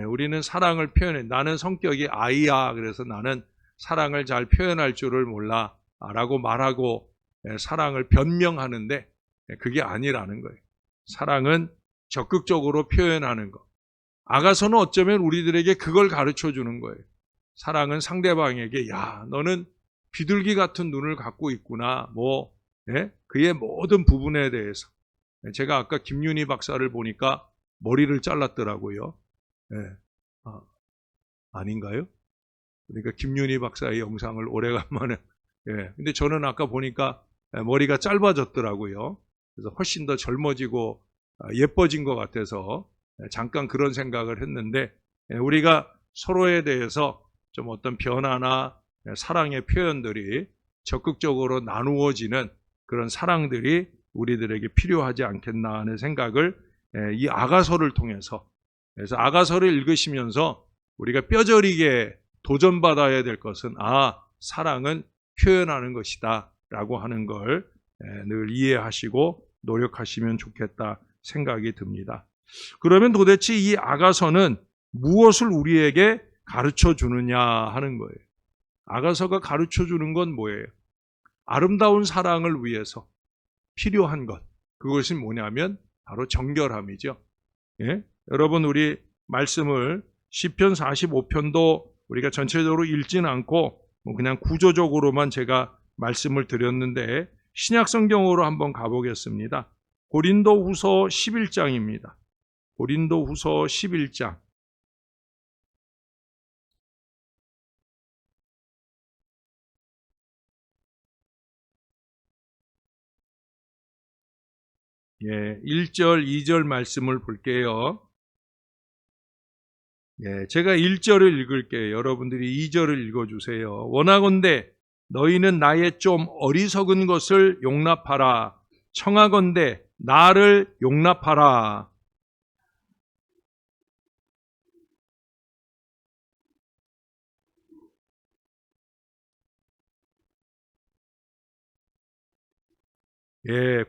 우리는 사랑을 표현해. 나는 성격이 아이야. 그래서 나는 사랑을 잘 표현할 줄을 몰라. 라고 말하고 사랑을 변명하는데 그게 아니라는 거예요. 사랑은 적극적으로 표현하는 거. 아가서는 어쩌면 우리들에게 그걸 가르쳐 주는 거예요. 사랑은 상대방에게, 야, 너는 비둘기 같은 눈을 갖고 있구나. 그의 모든 부분에 대해서. 제가 아까 김윤희 박사를 보니까 머리를 잘랐더라고요. 아닌가요? 그러니까 김윤희 박사의 영상을 오래간만에. 근데 저는 아까 보니까 머리가 짧아졌더라고요. 그래서 훨씬 더 젊어지고 예뻐진 것 같아서 잠깐 그런 생각을 했는데, 우리가 서로에 대해서 좀 어떤 변화나 사랑의 표현들이 적극적으로 나누어지는 그런 사랑들이 우리들에게 필요하지 않겠나 하는 생각을 이 아가서를 통해서, 그래서 아가서를 읽으시면서 우리가 뼈저리게 도전받아야 될 것은 사랑은 표현하는 것이다 라고 하는 걸 늘 이해하시고 노력하시면 좋겠다 생각이 듭니다. 그러면 도대체 이 아가서는 무엇을 우리에게 가르쳐 주느냐 하는 거예요. 아가서가 가르쳐 주는 건 뭐예요? 아름다운 사랑을 위해서 필요한 것, 그것이 뭐냐면 바로 정결함이죠. 여러분, 우리 말씀을 시편 45편도 우리가 전체적으로 읽지는 않고 그냥 구조적으로만 제가 말씀을 드렸는데, 신약 성경으로 한번 가보겠습니다. 고린도후서 11장입니다. 고린도후서 11장. 예, 1절, 2절 말씀을 볼게요. 제가 1절을 읽을게요. 여러분들이 2절을 읽어주세요. 원하건대 너희는 나의 좀 어리석은 것을 용납하라. 청하건대 나를 용납하라.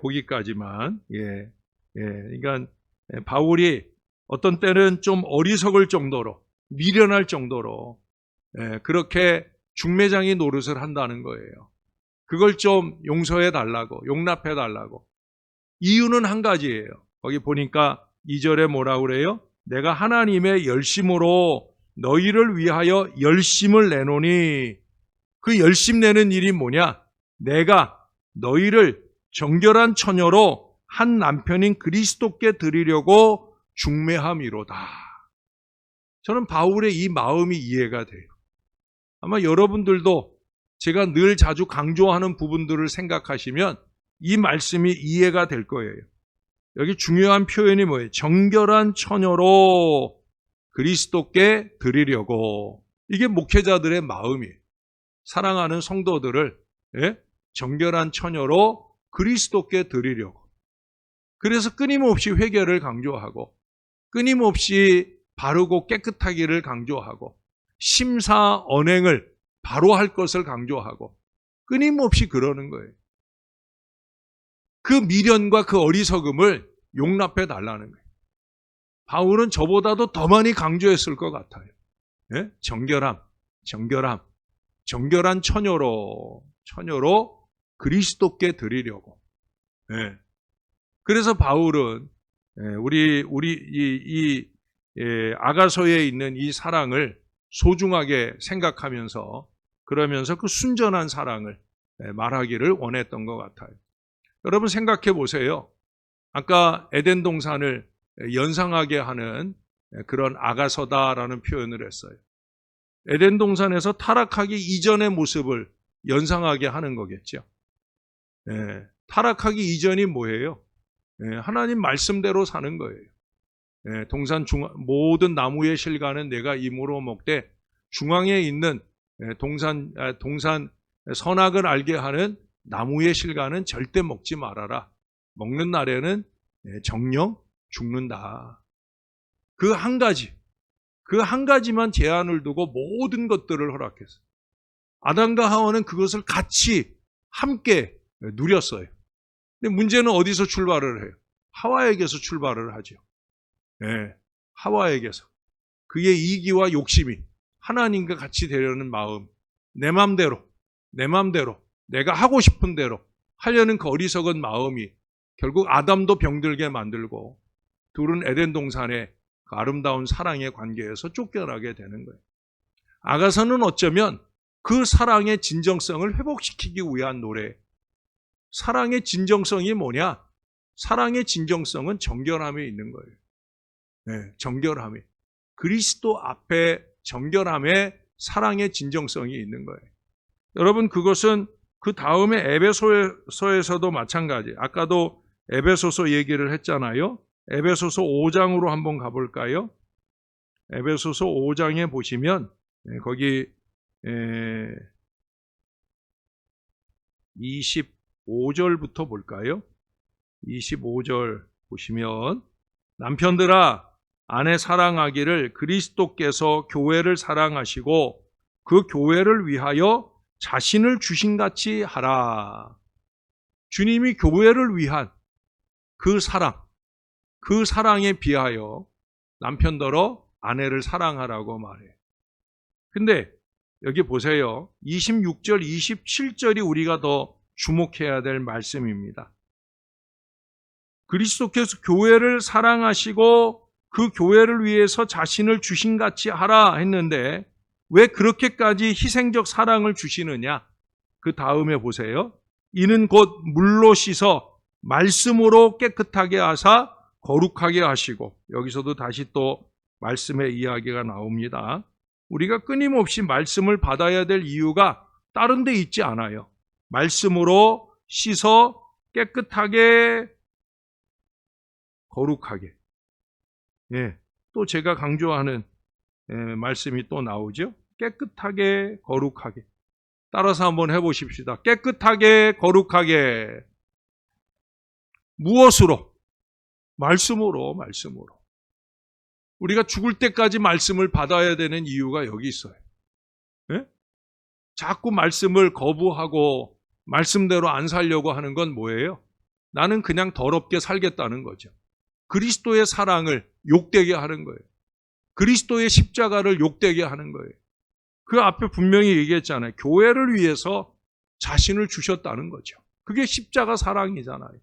거기까지만. 그러니까 바울이 어떤 때는 좀 어리석을 정도로, 미련할 정도로 그렇게 중매장이 노릇을 한다는 거예요. 그걸 좀 용서해 달라고, 용납해 달라고. 이유는 한 가지예요. 거기 보니까 2절에 뭐라고 그래요? 내가 하나님의 열심으로 너희를 위하여 열심을 내노니, 그 열심 내는 일이 뭐냐? 내가 너희를 정결한 처녀로 한 남편인 그리스도께 드리려고 중매함이로다. 저는 바울의 이 마음이 이해가 돼요. 아마 여러분들도 제가 늘 자주 강조하는 부분들을 생각하시면 이 말씀이 이해가 될 거예요. 여기 중요한 표현이 뭐예요? 정결한 처녀로 그리스도께 드리려고. 이게 목회자들의 마음이에요. 사랑하는 성도들을 정결한 처녀로 그리스도께 드리려고. 그래서 끊임없이 회개를 강조하고 끊임없이 바르고 깨끗하기를 강조하고 심사 언행을 바로 할 것을 강조하고 끊임없이 그러는 거예요. 그 미련과 그 어리석음을 용납해 달라는 거예요. 바울은 저보다도 더 많이 강조했을 것 같아요. 정결함, 정결한 처녀로 그리스도께 드리려고. 그래서 바울은 우리 아가서에 있는 이 사랑을 소중하게 생각하면서 그러면서 그 순전한 사랑을 말하기를 원했던 것 같아요. 여러분 생각해 보세요. 아까 에덴 동산을 연상하게 하는 그런 아가서다라는 표현을 했어요. 에덴 동산에서 타락하기 이전의 모습을 연상하게 하는 거겠죠. 타락하기 이전이 뭐예요? 하나님 말씀대로 사는 거예요. 동산 모든 나무의 실과는 내가 임으로 먹되 중앙에 있는 동산 선악을 알게 하는 나무의 실과는 절대 먹지 말아라. 먹는 날에는 정령 죽는다. 그 한 가지만 제한을 두고 모든 것들을 허락했어요. 아담과 하와는 그것을 같이 함께 누렸어요. 근데 문제는 어디서 출발을 해요? 하와에게서 출발을 하죠. 하와에게서. 그의 이기와 욕심이 하나님과 같이 되려는 마음, 내 맘대로 내가 하고 싶은 대로 하려는 그 어리석은 마음이 결국 아담도 병들게 만들고 둘은 에덴 동산의 그 아름다운 사랑의 관계에서 쫓겨나게 되는 거예요. 아가서는 어쩌면 그 사랑의 진정성을 회복시키기 위한 노래. 사랑의 진정성이 뭐냐? 사랑의 진정성은 정결함에 있는 거예요. 정결함에. 그리스도 앞에 정결함에 사랑의 진정성이 있는 거예요. 여러분 그것은 그 다음에 에베소서에서도 마찬가지. 아까도 에베소서 얘기를 했잖아요. 에베소서 5장으로 한번 가볼까요? 에베소서 5장에 보시면 거기 25절부터 볼까요? 25절 보시면 남편들아 아내 사랑하기를 그리스도께서 교회를 사랑하시고 그 교회를 위하여 자신을 주신같이 하라. 주님이 교회를 위한 그 사랑에 비하여 남편더러 아내를 사랑하라고 말해요. 근데 여기 보세요. 26절, 27절이 우리가 더 주목해야 될 말씀입니다. 그리스도께서 교회를 사랑하시고 그 교회를 위해서 자신을 주신같이 하라 했는데 왜 그렇게까지 희생적 사랑을 주시느냐? 그 다음에 보세요. 이는 곧 물로 씻어 말씀으로 깨끗하게 하사 거룩하게 하시고, 여기서도 다시 또 말씀의 이야기가 나옵니다. 우리가 끊임없이 말씀을 받아야 될 이유가 다른 데 있지 않아요. 말씀으로 씻어 깨끗하게 거룩하게. 또 제가 강조하는 말씀이 또 나오죠. 깨끗하게 거룩하게. 따라서 한번 해보십시다. 깨끗하게 거룩하게. 무엇으로? 말씀으로. 우리가 죽을 때까지 말씀을 받아야 되는 이유가 여기 있어요. 자꾸 말씀을 거부하고 말씀대로 안 살려고 하는 건 뭐예요? 나는 그냥 더럽게 살겠다는 거죠. 그리스도의 사랑을 욕되게 하는 거예요. 그리스도의 십자가를 욕되게 하는 거예요. 그 앞에 분명히 얘기했잖아요. 교회를 위해서 자신을 주셨다는 거죠. 그게 십자가 사랑이잖아요.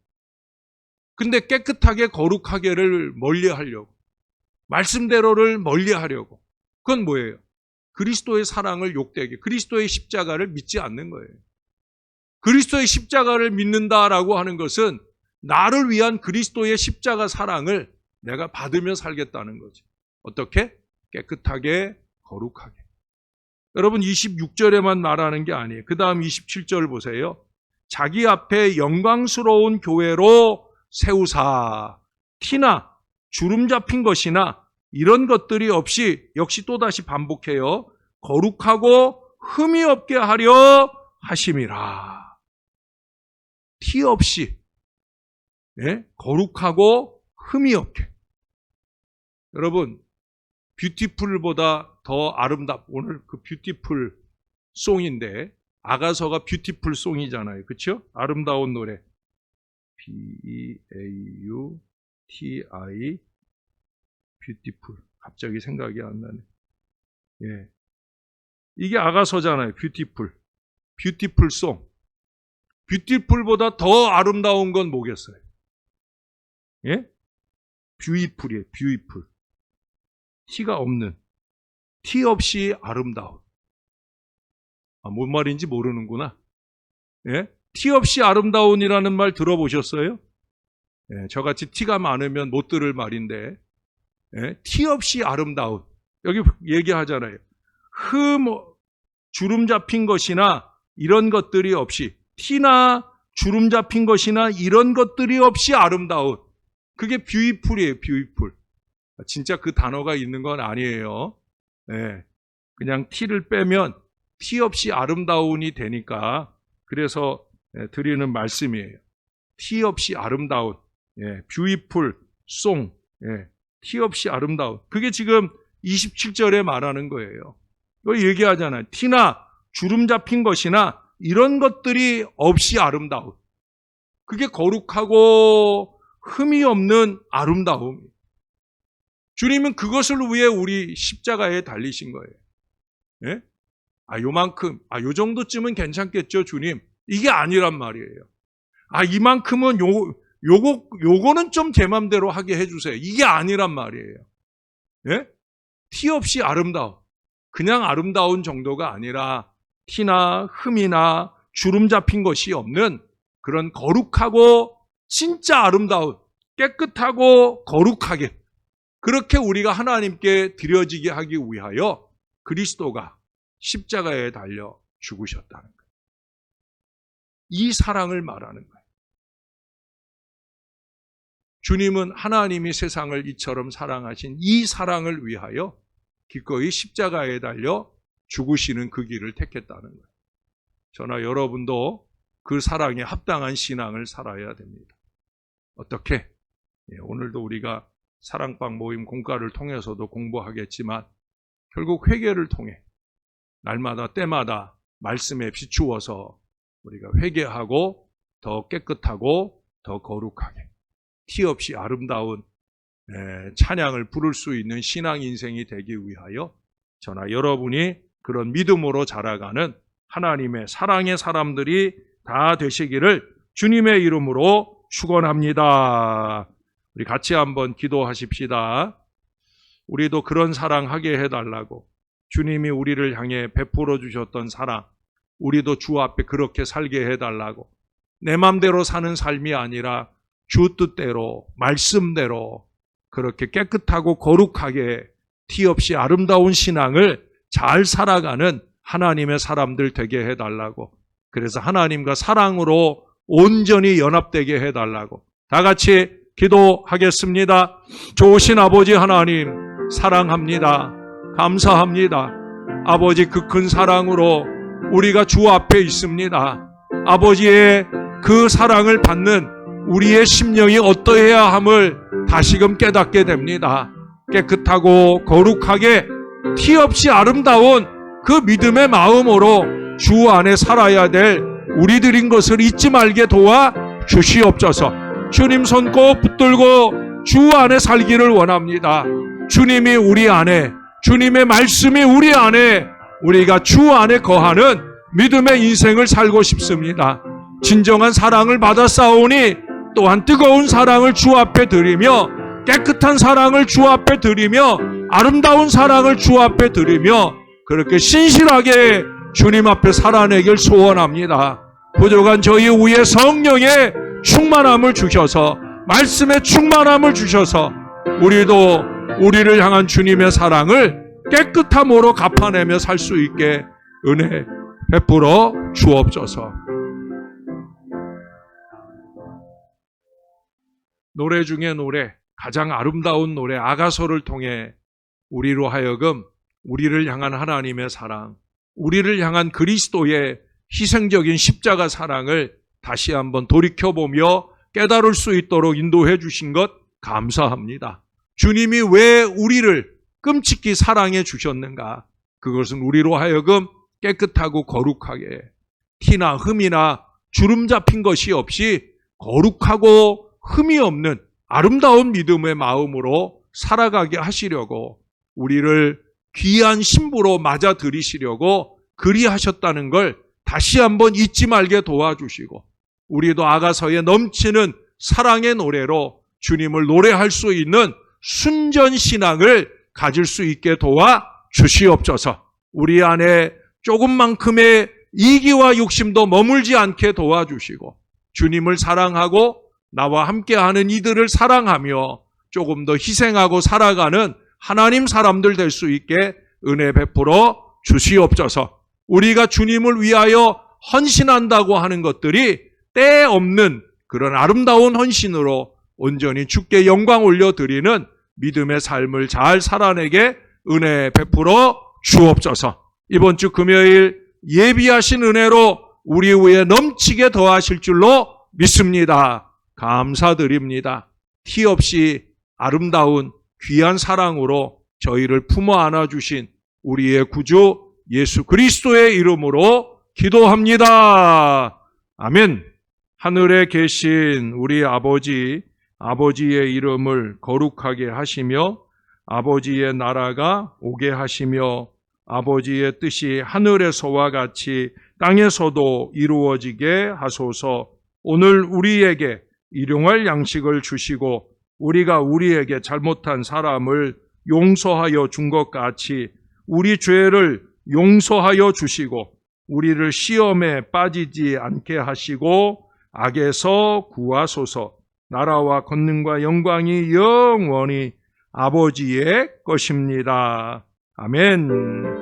근데 깨끗하게 거룩하게를 멀리하려고, 말씀대로를 멀리하려고, 그건 뭐예요? 그리스도의 사랑을 욕되게, 그리스도의 십자가를 믿지 않는 거예요. 그리스도의 십자가를 믿는다라고 하는 것은 나를 위한 그리스도의 십자가 사랑을 내가 받으며 살겠다는 거죠. 어떻게? 깨끗하게 거룩하게. 여러분 26절에만 말하는 게 아니에요. 그 다음 27절 보세요. 자기 앞에 영광스러운 교회로 세우사. 티나 주름 잡힌 것이나 이런 것들이 없이, 역시 또다시 반복해요. 거룩하고 흠이 없게 하려 하심이라. 티 없이, 거룩하고 흠이 없게. 여러분, 뷰티풀보다 더 오늘 그 뷰티풀 송인데, 아가서가 뷰티풀 송이잖아요. 그렇죠? 아름다운 노래. B-E-A-U-T-I 뷰티풀. 갑자기 생각이 안 나네. 예. 이게 아가서잖아요. 뷰티풀. 뷰티풀 송. 뷰티풀보다 더 아름다운 건 뭐겠어요? 예? 뷰티풀이에요. 뷰티풀. 티가 없는. 티 없이 아름다운. 뭔 말인지 모르는구나. 예? 티 없이 아름다운이라는 말 들어보셨어요? 예, 저같이 티가 많으면 못 들을 말인데, 티 없이 아름다운. 여기 얘기하잖아요. 주름 잡힌 것이나 이런 것들이 없이, 티나 주름 잡힌 것이나 이런 것들이 없이 아름다운. 그게 뷰티풀이에요, 뷰티풀. 진짜 그 단어가 있는 건 아니에요. 그냥 티를 빼면 티 없이 아름다운이 되니까, 그래서 드리는 말씀이에요. 티 없이 아름다운, 뷰티풀 송, 티 없이 아름다운. 그게 지금 27절에 말하는 거예요. 이거 얘기하잖아요. 티나 주름 잡힌 것이나 이런 것들이 없이 아름다운. 그게 거룩하고 흠이 없는 아름다움. 주님은 그것을 위해 우리 십자가에 달리신 거예요. 요만큼, 요 정도쯤은 괜찮겠죠, 주님. 이게 아니란 말이에요. 이만큼은 요거는 좀 제 맘대로 하게 해주세요. 이게 아니란 말이에요. 티 없이 아름다운. 그냥 아름다운 정도가 아니라 티나 흠이나 주름 잡힌 것이 없는 그런 거룩하고 진짜 아름다운, 깨끗하고 거룩하게, 그렇게 우리가 하나님께 드려지게 하기 위하여 그리스도가 십자가에 달려 죽으셨다는 거예요. 이 사랑을 말하는 거예요. 주님은 하나님이 세상을 이처럼 사랑하신 이 사랑을 위하여 기꺼이 십자가에 달려 죽으시는 그 길을 택했다는 거예요. 저나 여러분도 그 사랑에 합당한 신앙을 살아야 됩니다. 어떻게? 오늘도 우리가 사랑방 모임 공과를 통해서도 공부하겠지만 결국 회개를 통해 날마다 때마다 말씀에 비추어서 우리가 회개하고 더 깨끗하고 더 거룩하게 티 없이 아름다운 찬양을 부를 수 있는 신앙 인생이 되기 위하여 저나 여러분이 그런 믿음으로 자라가는 하나님의 사랑의 사람들이 다 되시기를 주님의 이름으로 축원합니다. 우리 같이 한번 기도하십시다. 우리도 그런 사랑하게 해달라고 주님이 우리를 향해 베풀어 주셨던 사랑, 우리도 주 앞에 그렇게 살게 해달라고, 내 맘대로 사는 삶이 아니라 주 뜻대로 말씀대로 그렇게 깨끗하고 거룩하게 티 없이 아름다운 신앙을 잘 살아가는 하나님의 사람들 되게 해달라고, 그래서 하나님과 사랑으로 온전히 연합되게 해달라고 다 같이 기도하겠습니다. 좋으신 아버지 하나님 사랑합니다. 감사합니다. 아버지 그 큰 사랑으로 우리가 주 앞에 있습니다. 아버지의 그 사랑을 받는 우리의 심령이 어떠해야 함을 다시금 깨닫게 됩니다. 깨끗하고 거룩하게 티 없이 아름다운 그 믿음의 마음으로 주 안에 살아야 될 우리들인 것을 잊지 말게 도와 주시옵소서. 주님 손 꼭 붙들고 주 안에 살기를 원합니다. 주님이 우리 안에, 주님의 말씀이 우리 안에, 우리가 주 안에 거하는 믿음의 인생을 살고 싶습니다. 진정한 사랑을 받아 싸우니 또한 뜨거운 사랑을 주 앞에 드리며, 깨끗한 사랑을 주 앞에 드리며, 아름다운 사랑을 주 앞에 드리며, 그렇게 신실하게 주님 앞에 살아내길 소원합니다. 부족한 저희 위에 성령의 충만함을 주셔서, 말씀의 충만함을 주셔서 우리도 우리를 향한 주님의 사랑을 깨끗함으로 갚아내며 살 수 있게 은혜 베풀어 주옵소서. 노래 중에 노래, 가장 아름다운 노래 아가서를 통해 우리로 하여금 우리를 향한 하나님의 사랑, 우리를 향한 그리스도의 희생적인 십자가 사랑을 다시 한번 돌이켜보며 깨달을 수 있도록 인도해 주신 것 감사합니다. 주님이 왜 우리를 끔찍히 사랑해 주셨는가? 그것은 우리로 하여금 깨끗하고 거룩하게 티나 흠이나 주름 잡힌 것이 없이 거룩하고 흠이 없는 아름다운 믿음의 마음으로 살아가게 하시려고 우리를 귀한 신부로 맞아들이시려고 그리하셨다는 걸 다시 한번 잊지 말게 도와주시고 우리도 아가서에 넘치는 사랑의 노래로 주님을 노래할 수 있는 순전신앙을 가질 수 있게 도와주시옵소서. 우리 안에 조금만큼의 이기와 욕심도 머물지 않게 도와주시고 주님을 사랑하고 나와 함께하는 이들을 사랑하며 조금 더 희생하고 살아가는 하나님 사람들 될 수 있게 은혜 베풀어 주시옵소서. 우리가 주님을 위하여 헌신한다고 하는 것들이 때 없는 그런 아름다운 헌신으로 온전히 주께 영광 올려드리는 믿음의 삶을 잘 살아내게 은혜 베풀어 주옵소서. 이번 주 금요일 예비하신 은혜로 우리 위에 넘치게 더하실 줄로 믿습니다. 감사드립니다. 티 없이 아름다운 귀한 사랑으로 저희를 품어 안아주신 우리의 구주 예수 그리스도의 이름으로 기도합니다. 아멘. 하늘에 계신 우리 아버지, 아버지의 이름을 거룩하게 하시며 아버지의 나라가 오게 하시며 아버지의 뜻이 하늘에서와 같이 땅에서도 이루어지게 하소서. 오늘 우리에게 일용할 양식을 주시고 우리가 우리에게 잘못한 사람을 용서하여 준 것 같이 우리 죄를 용서하여 주시고 우리를 시험에 빠지지 않게 하시고 악에서 구하소서. 나라와 권능과 영광이 영원히 아버지의 것입니다. 아멘.